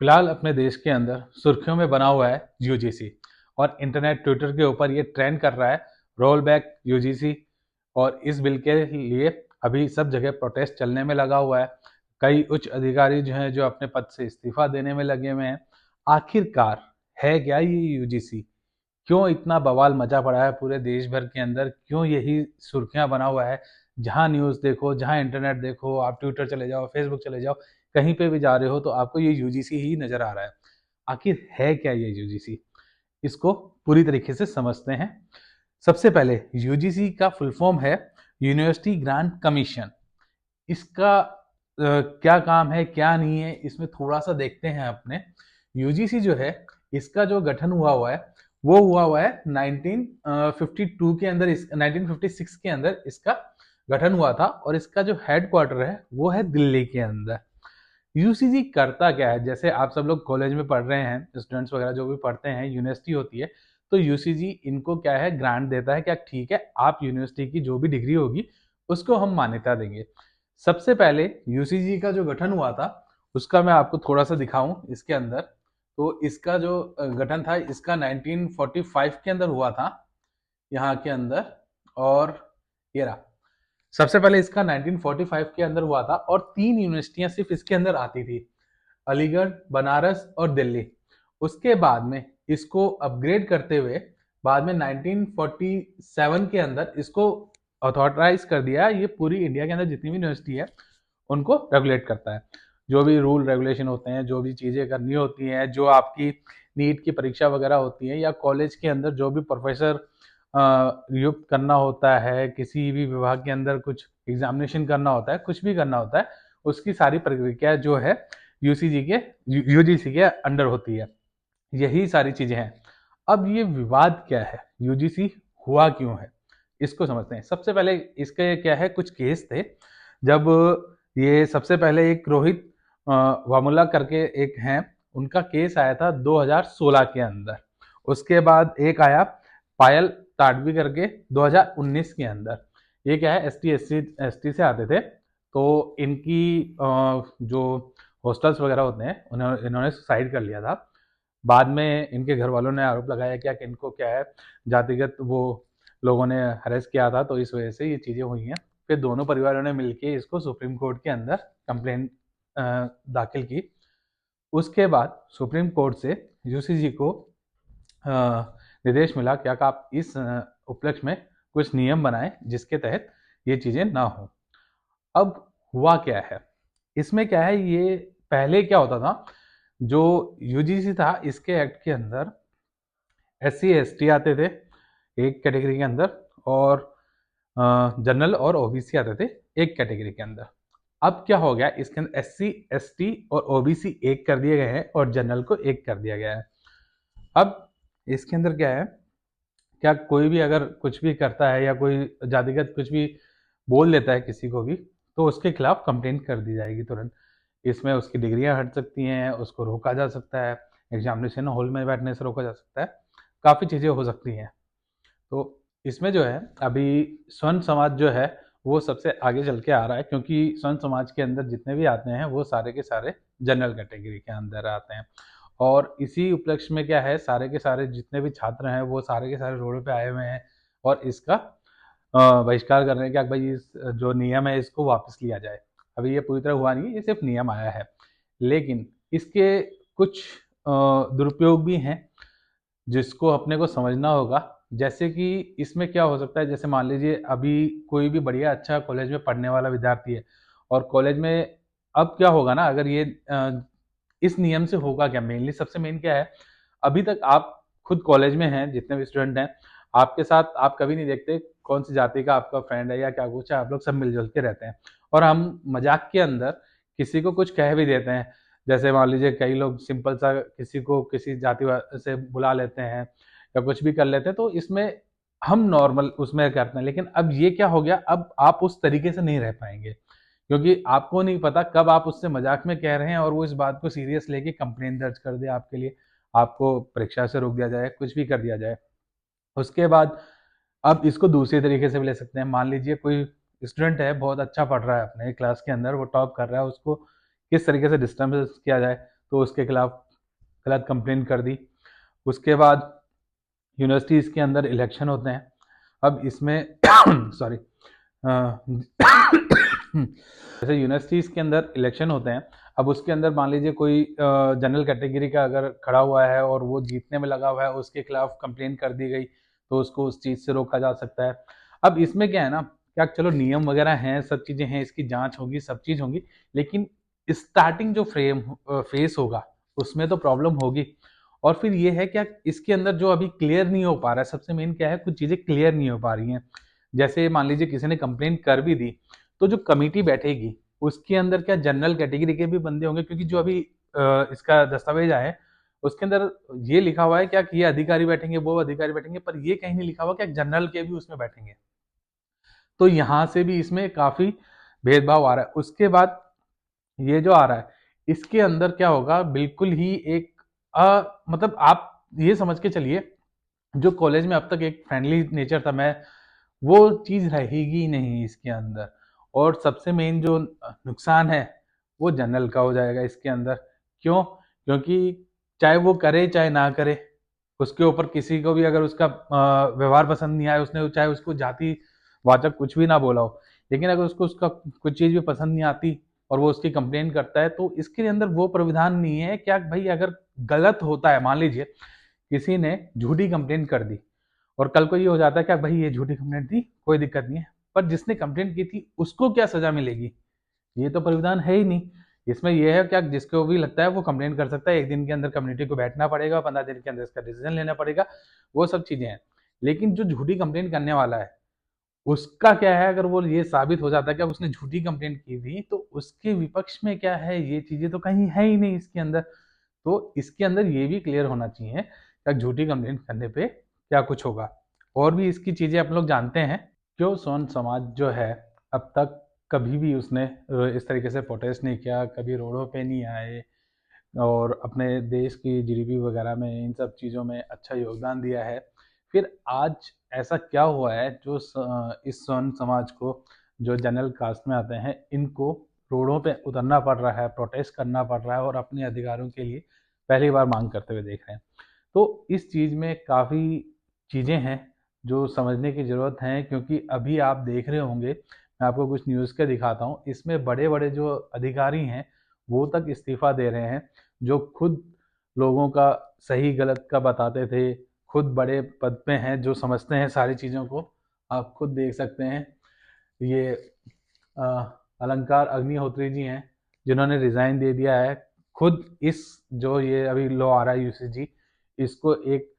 फिलहाल अपने देश के अंदर सुर्खियों में बना हुआ है यूजीसी और इंटरनेट ट्विटर के ऊपर ये ट्रेंड कर रहा है रोल बैक यूजीसी। और इस बिल के लिए अभी सब जगह प्रोटेस्ट चलने में लगा हुआ है। कई उच्च अधिकारी जो हैं जो अपने पद से इस्तीफा देने में लगे हुए हैं। आखिरकार है क्या ये यूजीसी? क्यों इतना बवाल मचा पड़ा है पूरे देश भर के अंदर? क्यों यही सुर्खियां बना हुआ है? जहां न्यूज़ देखो, जहां इंटरनेट देखो, आप ट्विटर चले जाओ, फेसबुक चले जाओ, कहीं पे भी जा रहे हो तो आपको ये यूजीसी ही नजर आ रहा है। आखिर है क्या ये यूजीसी? इसको पूरी तरीके से समझते हैं। सबसे पहले यूजीसी का फुल फॉर्म है यूनिवर्सिटी ग्रांट कमीशन। इसका क्या काम है क्या नहीं है इसमें थोड़ा सा देखते हैं अपने। यूजीसी जो है इसका जो गठन हुआ है वो हुआ है 1952 के अंदर, 1956 के अंदर इसका गठन हुआ था और इसका जो हेडक्वार्टर है वो है दिल्ली के अंदर। यूसीजी करता क्या है? जैसे आप सब लोग कॉलेज में पढ़ रहे हैं, स्टूडेंट्स वगैरह जो भी पढ़ते हैं, यूनिवर्सिटी होती है तो यूसीजी इनको क्या है, ग्रांट देता है। क्या ठीक है, आप यूनिवर्सिटी की जो भी डिग्री होगी उसको हम मान्यता देंगे। सबसे पहले यूसीजी का जो गठन हुआ था उसका मैं आपको थोड़ा सा दिखाऊं इसके अंदर। तो इसका जो गठन था इसका 1945 के अंदर हुआ था यहाँ के अंदर। और ये रहा, सबसे पहले इसका 1945 के अंदर हुआ था और 3 यूनिवर्सिटियां सिर्फ इसके अंदर आती थी, अलीगढ़, बनारस और दिल्ली। उसके बाद में इसको अपग्रेड करते हुए बाद में 1947 के अंदर इसको ऑथोराइज कर दिया। ये पूरी इंडिया के अंदर जितनी भी यूनिवर्सिटी है उनको रेगुलेट करता है। जो भी रूल रेगुलेशन होते हैं, जो भी चीज़ें करनी होती हैं, जो आपकी नीट की परीक्षा वगैरह होती है या कॉलेज के अंदर जो भी प्रोफेसर नियुक्त करना होता है, किसी भी विभाग के अंदर कुछ एग्जामिनेशन करना होता है, कुछ भी करना होता है, उसकी सारी प्रक्रिया जो है यूजीसी के अंडर होती है। यही सारी चीजें हैं। अब ये विवाद क्या है, यूजीसी हुआ क्यों है, इसको समझते हैं। सबसे पहले इसके क्या है, कुछ केस थे। जब ये सबसे पहले एक रोहित वामुला करके एक हैं, उनका केस आया था 2016 के अंदर। उसके बाद एक आया पायल ताडवी करके 2019 के अंदर। ये क्या है, एसटी से आते थे तो इनकी जो हॉस्टल्स वगैरह होते हैं इन्होंने सुसाइड कर लिया था। बाद में इनके घर वालों ने आरोप लगाया क्या कि इनको क्या है, जातिगत वो लोगों ने हरेस किया था तो इस वजह से ये चीज़ें हुई हैं। फिर दोनों परिवारों ने मिलकर इसको सुप्रीम कोर्ट के अंदर कंप्लेंट दाखिल की। उसके बाद सुप्रीम कोर्ट से यूसीजी को निर्देश मिला क्या आप इस उपलक्ष्य में कुछ नियम बनाएं जिसके तहत ये चीज़ें ना हो। अब हुआ क्या है इसमें, क्या है, ये पहले क्या होता था, जो यूजीसी था इसके एक्ट के अंदर एससी एसटी आते थे एक कैटेगरी के अंदर और जनरल और ओबीसी आते थे एक कैटेगरी के अंदर। अब क्या हो गया, इसके अंदर एससी एसटी और ओबीसी एक कर दिए गए हैं और जनरल को एक कर दिया गया है। अब इसके अंदर क्या है, क्या कोई भी अगर कुछ भी करता है या कोई जातिगत कुछ भी बोल देता है किसी को भी तो उसके खिलाफ कंप्लेंट कर दी जाएगी तुरंत। इसमें उसकी डिग्रियां हट सकती हैं, उसको रोका जा सकता है, एग्जामिनेशन हॉल में बैठने से रोका जा सकता है, काफ़ी चीज़ें हो सकती हैं। तो इसमें जो है अभी स्वर्ण समाज जो है वो सबसे आगे चल के आ रहा है, क्योंकि स्वर्ण समाज के अंदर जितने भी आते हैं वो सारे के सारे जनरल कैटेगरी के अंदर आते हैं। और इसी उपलक्ष्य में क्या है, सारे के सारे जितने भी छात्र हैं वो सारे के सारे रोड पे आए हुए हैं और इसका बहिष्कार कर रहे हैं कि भाई इस जो नियम है इसको वापस लिया जाए। अभी ये पूरी तरह हुआ नहीं है, ये सिर्फ नियम आया है, लेकिन इसके कुछ दुरुपयोग भी हैं जिसको अपने को समझना होगा। जैसे कि इसमें क्या हो सकता है, जैसे मान लीजिए अभी कोई भी बढ़िया अच्छा कॉलेज में पढ़ने वाला विद्यार्थी है और कॉलेज में अब क्या होगा ना, अगर ये इस नियम से होगा क्या, मेनली सबसे मेन क्या है, अभी तक आप खुद कॉलेज में हैं, जितने भी स्टूडेंट हैं आपके साथ आप कभी नहीं देखते कौन सी जाति का आपका फ्रेंड है या क्या कुछ है, आप लोग सब मिलजुल के रहते हैं। और हम मजाक के अंदर किसी को कुछ कह भी देते हैं। जैसे मान लीजिए कई लोग सिंपल सा किसी को किसी जाति से बुला लेते हैं या कुछ भी कर लेते हैं, तो इसमें हम नॉर्मल उसमें करते हैं। लेकिन अब ये क्या हो गया, अब आप उस तरीके से नहीं रह पाएंगे, क्योंकि आपको नहीं पता कब आप उससे मजाक में कह रहे हैं और वो इस बात को सीरियस लेके कंप्लेन दर्ज कर दे आपके लिए, आपको परीक्षा से रोक दिया जाए, कुछ भी कर दिया जाए। उसके बाद अब इसको दूसरे तरीके से भी ले सकते हैं। मान लीजिए कोई स्टूडेंट है, बहुत अच्छा पढ़ रहा है अपने क्लास के अंदर, वो टॉप कर रहा है, उसको किस तरीके से डिस्टर्ब किया जाए, तो उसके खिलाफ गलत कंप्लेंट कर दी। उसके बाद यूनिवर्सिटीज़ के अंदर इलेक्शन होते हैं। अब इसमें सॉरी जैसे यूनिवर्सिटीज़ के अंदर इलेक्शन होते हैं, अब उसके अंदर मान लीजिए कोई जनरल कैटेगरी का अगर खड़ा हुआ है और वो जीतने में लगा हुआ है, उसके खिलाफ कंप्लेंट कर दी गई, तो उसको उस चीज़ से रोका जा सकता है। अब इसमें क्या है ना, क्या चलो नियम वगैरह हैं, सब चीज़ें हैं, इसकी जांच होगी, सब चीज़ होगी, लेकिन स्टार्टिंग जो फेस होगा उसमें तो प्रॉब्लम होगी। और फिर ये है क्या, इसके अंदर जो अभी क्लियर नहीं हो पा रहा है, सबसे मेन क्या है, कुछ चीज़ें क्लियर नहीं हो पा रही हैं। जैसे मान लीजिए किसी ने कंप्लेंट कर भी दी, तो जो कमेटी बैठेगी उसके अंदर क्या जनरल कैटेगरी के भी बंदे होंगे, क्योंकि जो अभी इसका दस्तावेज आया है उसके अंदर ये लिखा हुआ है क्या कि ये अधिकारी बैठेंगे, वो अधिकारी बैठेंगे, पर ये कहीं नहीं लिखा हुआ क्या जनरल के भी उसमें बैठेंगे। तो यहाँ से भी इसमें काफी भेदभाव आ रहा है। उसके बाद ये जो आ रहा है, इसके अंदर क्या होगा, बिल्कुल ही एक मतलब आप ये समझ के चलिए, जो कॉलेज में अब तक एक फ्रेंडली नेचर था, मैं वो चीज रहेगी नहीं इसके अंदर। और सबसे मेन जो नुकसान है वो जनरल का हो जाएगा इसके अंदर। क्यों? क्योंकि चाहे वो करे चाहे ना करे, उसके ऊपर किसी को भी अगर उसका व्यवहार पसंद नहीं आया, उसने चाहे उसको जाति वाचक कुछ भी ना बोला हो, लेकिन अगर उसको उसका कुछ चीज भी पसंद नहीं आती और वो उसकी कंप्लेन करता है, तो इसके अंदर वो प्राविधान नहीं है क्या भाई, अगर गलत होता है, मान लीजिए किसी ने झूठी कंप्लेन कर दी और कल को ये हो जाता है कि भाई ये झूठी कंप्लेंट थी, कोई दिक्कत नहीं है, पर जिसने कंप्लेंट की थी उसको क्या सजा मिलेगी, ये तो प्राविधान है ही नहीं। इसमें ये है क्या, जिसको भी लगता है वो कंप्लेंट कर सकता है, एक दिन के अंदर कम्युनिटी को बैठना पड़ेगा, 15 दिन के अंदर इसका डिसीजन लेना पड़ेगा, वो सब चीजें हैं। लेकिन जो झूठी कंप्लेंट करने वाला है उसका क्या है, अगर वो ये साबित हो जाता है कि उसने झूठी कंप्लेंट की थी, तो उसके विपक्ष में क्या है, ये चीजें तो कहीं है ही नहीं इसके अंदर। तो इसके अंदर ये भी क्लियर होना चाहिए कि झूठी कंप्लेंट करने पे क्या कुछ होगा। और भी इसकी चीजें आप लोग जानते हैं। क्यों सोन समाज जो है, अब तक कभी भी उसने इस तरीके से प्रोटेस्ट नहीं किया, कभी रोडों पे नहीं आए और अपने देश की जीडीपी वगैरह में इन सब चीज़ों में अच्छा योगदान दिया है। फिर आज ऐसा क्या हुआ है जो इस सोन समाज को, जो जनरल कास्ट में आते हैं, इनको रोडों पे उतरना पड़ रहा है, प्रोटेस्ट करना पड़ रहा है और अपने अधिकारों के लिए पहली बार मांग करते हुए देख रहे हैं। तो इस चीज़ में काफ़ी चीज़ें हैं जो समझने की ज़रूरत है, क्योंकि अभी आप देख रहे होंगे, मैं आपको कुछ न्यूज़ के दिखाता हूँ, इसमें बड़े बड़े जो अधिकारी हैं वो तक इस्तीफ़ा दे रहे हैं, जो खुद लोगों का सही गलत का बताते थे, खुद बड़े पद पे हैं, जो समझते हैं सारी चीज़ों को। आप खुद देख सकते हैं, ये अ, अलंकार अग्निहोत्री जी हैं, जिन्होंने रिज़ाइन दे दिया है। खुद इस जो ये अभी लॉ आ रहा है यूसीजी, इसको एक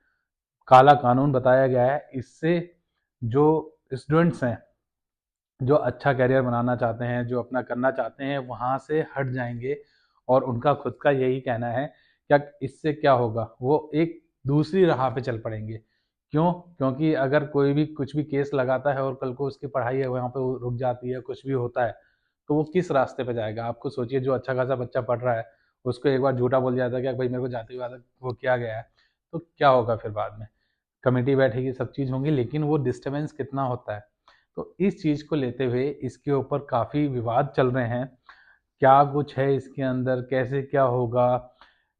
काला कानून बताया गया है। इससे जो स्टूडेंट्स हैं, जो अच्छा करियर बनाना चाहते हैं, जो अपना करना चाहते हैं, वहाँ से हट जाएंगे। और उनका खुद का यही कहना है, क्या इससे क्या होगा, वो एक दूसरी राह पे चल पड़ेंगे। क्यों? क्योंकि अगर कोई भी कुछ भी केस लगाता है और कल को उसकी पढ़ाई है वहाँ पे रुक जाती है, कुछ भी होता है, तो वो किस रास्ते पे जाएगा। आप खुद सोचिए, जो अच्छा खासा बच्चा पढ़ रहा है, उसको एक बार झूठा बोल जाता है कि भाई मेरे को जातिवाद वो किया गया है, तो क्या होगा फिर बाद में। कमेटी बैठेगी, सब चीज़ होंगी, लेकिन वो डिस्टर्बेंस कितना होता है। तो इस चीज़ को लेते हुए इसके ऊपर काफ़ी विवाद चल रहे हैं, क्या कुछ है इसके अंदर, कैसे क्या होगा,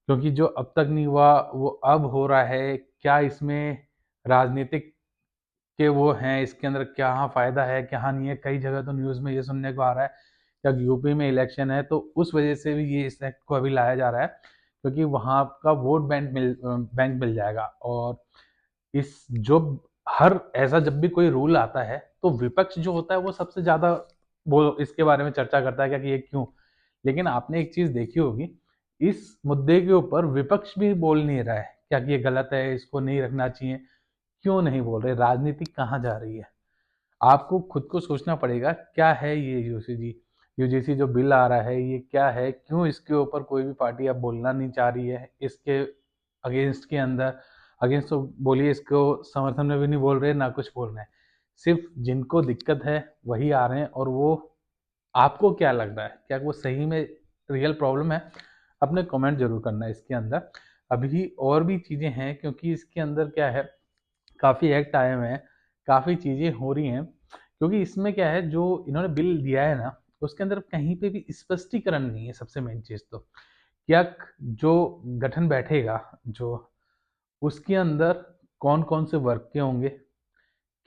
क्योंकि जो अब तक नहीं हुआ वो अब हो रहा है। क्या इसमें राजनीतिक के वो हैं, इसके अंदर क्या फ़ायदा है, क्या नहीं है। कई जगह तो न्यूज़ में ये सुनने को आ रहा है कि अब यूपी में इलेक्शन है, तो उस वजह से भी ये इस एक्ट को अभी लाया जा रहा है, क्योंकि वहाँ का वोट बैंक मिल जाएगा। और इस जो हर ऐसा जब भी कोई रूल आता है, तो विपक्ष जो होता है वो सबसे ज़्यादा वो इसके बारे में चर्चा करता है क्या कि ये क्यों। लेकिन आपने एक चीज़ देखी होगी, इस मुद्दे के ऊपर विपक्ष भी बोल नहीं रहा है क्या कि ये गलत है, इसको नहीं रखना चाहिए। क्यों नहीं बोल रहे? राजनीति कहाँ जा रही है? आपको खुद को सोचना पड़ेगा, क्या है ये यूसीजी यूजीसी जो बिल आ रहा है, ये क्या है? क्यों इसके ऊपर कोई भी पार्टी अब बोलना नहीं चाह रही है? इसके अगेंस्ट के अंदर, अगेंस्ट तो बोलिए, इसको समर्थन में भी नहीं बोल रहे, ना कुछ बोल रहे हैं। सिर्फ जिनको दिक्कत है वही आ रहे हैं। और वो आपको क्या लग रहा है, क्या वो सही में रियल प्रॉब्लम है? अपने कमेंट जरूर करना है इसके अंदर। अभी और भी चीज़ें हैं, क्योंकि इसके अंदर क्या है, काफ़ी एक्ट आए हुए हैं, काफ़ी चीज़ें हो रही हैं। क्योंकि इसमें क्या है, जो इन्होंने बिल दिया है ना, उसके अंदर कहीं पे भी स्पष्टीकरण नहीं है, सबसे मेन चीज़ तो। क्या जो गठन बैठेगा जो उसके अंदर कौन कौन से वर्ग के होंगे,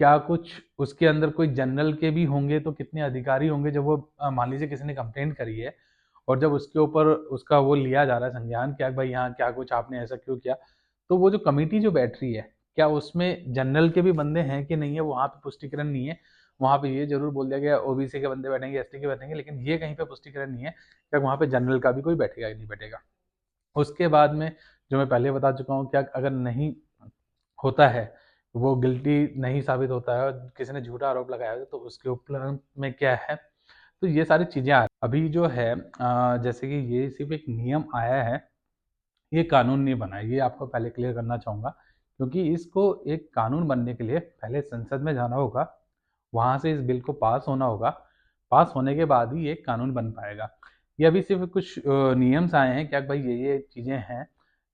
क्या कुछ उसके अंदर कोई जनरल के भी होंगे, तो कितने अधिकारी होंगे जब वो मान लीजिए किसी ने कंप्लेंट करी है और जब उसके ऊपर उसका वो लिया जा रहा है संज्ञान, क्या भाई यहाँ क्या कुछ आपने ऐसा क्यों किया, तो वो जो कमेटी जो बैठ रही है क्या उसमें जनरल के भी बंदे हैं कि नहीं है, वहाँ पे पुष्टिकरण नहीं है। वहाँ पे ये जरूर बोल दिया गया ओबीसी के बंदे बैठेंगे, एसटी के बैठेंगे, लेकिन ये कहीं पे पुष्टिकरण नहीं है क्या वहाँ पे जनरल का भी कोई बैठेगा या नहीं बैठेगा। उसके बाद में जो मैं पहले बता चुका हूँ, क्या अगर नहीं होता है, वो गिल्टी नहीं साबित होता है, किसी ने झूठा आरोप लगाया है, तो उसके ऊपर में क्या है, तो ये सारी चीजें आ रही अभी जो है जैसे कि ये सिर्फ एक नियम आया है, ये कानून नहीं बना है, ये आपको पहले क्लियर करना चाहूंगा, क्योंकि इसको एक कानून बनने के लिए पहले संसद में जाना होगा, वहां से इस बिल को पास होना होगा, पास होने के बाद ही एक कानून बन पाएगा। ये अभी सिर्फ कुछ नियम्स आए हैं, क्या भाई ये चीजें हैं,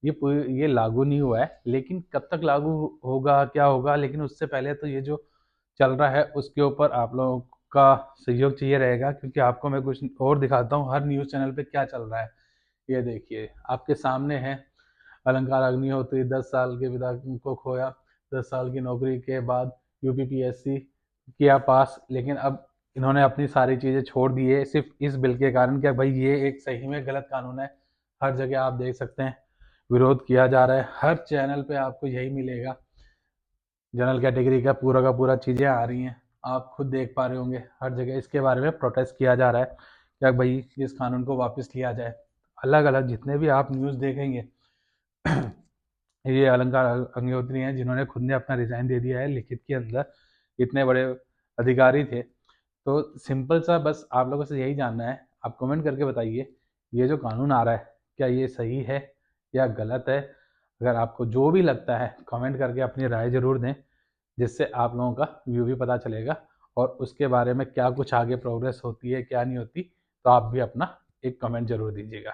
ये लागू नहीं हुआ है, लेकिन कब तक लागू होगा क्या होगा, लेकिन उससे पहले तो ये जो चल रहा है उसके ऊपर आप लोगों का सहयोग चाहिए रहेगा, क्योंकि आपको मैं कुछ और दिखाता हूँ हर न्यूज़ चैनल पे क्या चल रहा है। ये देखिए आपके सामने है, अलंकार अग्निहोत्री 10 साल के पिता को खोया, 10 साल की नौकरी के बाद यूपीपीएससी किया पास, लेकिन अब इन्होंने अपनी सारी चीज़ें छोड़ दी है सिर्फ इस बिल के कारण। क्या भाई ये एक सही में गलत कानून है, हर जगह आप देख सकते हैं विरोध किया जा रहा है, हर चैनल पे आपको यही मिलेगा, जनरल कैटेगरी का पूरा चीज़ें आ रही हैं, आप खुद देख पा रहे होंगे हर जगह इसके बारे में प्रोटेस्ट किया जा रहा है, क्या भाई इस कानून को वापस लिया जाए। अलग अलग जितने भी आप न्यूज़ देखेंगे ये अलंकार अग्निहोत्री हैं जिन्होंने खुद ने अपना रिजाइन दे दिया है लिखित के अंदर, इतने बड़े अधिकारी थे। तो सिंपल सा बस आप लोगों से यही जानना है, आप कमेंट करके बताइए ये जो कानून आ रहा है क्या ये सही है या गलत है। अगर आपको जो भी लगता है कमेंट करके अपनी राय जरूर दें, जिससे आप लोगों का व्यू भी पता चलेगा और उसके बारे में क्या कुछ आगे प्रोग्रेस होती है क्या नहीं होती, तो आप भी अपना एक कमेंट जरूर दीजिएगा।